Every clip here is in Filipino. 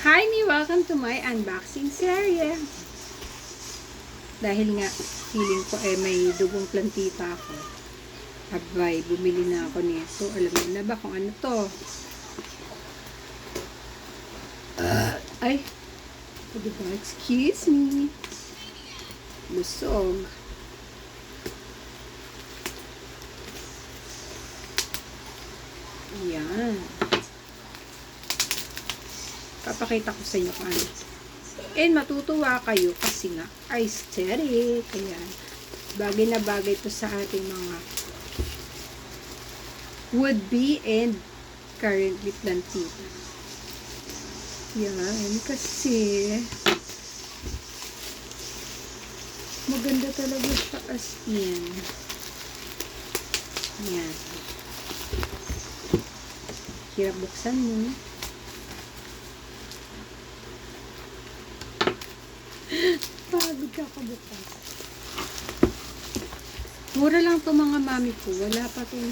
Hi me! Welcome to my unboxing serye. Dahil nga, feeling ko may dugong plantita ako. Abay, bumili na ako nito. Alam mo na ba kung ano to? Ay! Diba? Excuse me. Lusog. Ayan. Papakita ko sa inyo kung ano. And matutuwa kayo kasi nga aesthetic. Ayan. Bagay na bagay to sa ating mga would-be and currently plantita. Yan. Kasi maganda talaga siya as in. Yan. Hirap buksan mo. Pagod ka kabukas. Mura lang to mga mami ko. Wala pa itong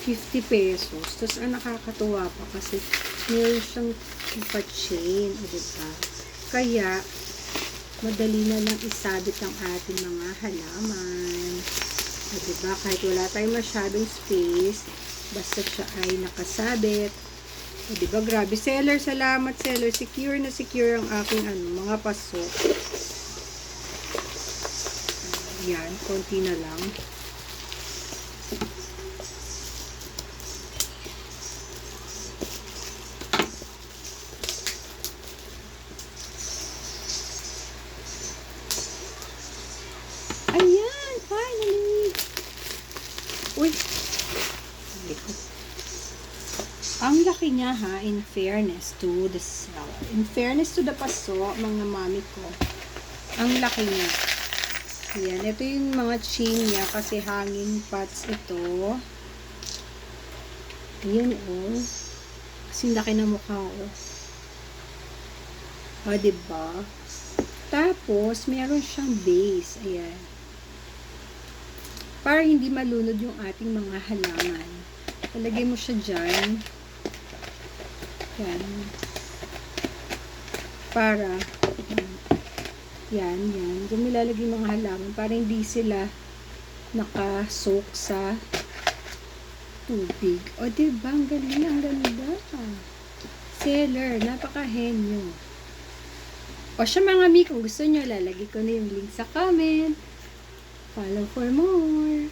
50 pesos. Tapos ang nakakatuwa pa kasi meron siyang ipa-chain. O diba? Kaya madali na lang isabit ang ating mga halaman. O diba? Kahit wala tayong masyadong space, basta siya ay nakasabit. O diba? Grabe. Seller, salamat seller. Secure na secure ang aking mga paso. Yan. Konti na lang. Ayan. Finally. Uy. Ang laki niya ha, in fairness to the seller. In fairness to the paso, mga mami ko. Ang laki niya. Ayan, ito yung mga chain niya kasi hanging pots ito. Ayan oh. Kasi laki na mukha oh. O, diba? Tapos, meron siyang base. Ayan. Para hindi malunod yung ating mga halaman. Palagay mo siya dyan. Yan. Para, yan. Diyan nilalagay mga halaman para hindi sila nakasoak sa tubig. O, diba? Ang galing, ang ganda. Seller, napaka-henyo. O siya mga mi, kung gusto nyo, lalagay ko na yung link sa comment. Follow for more.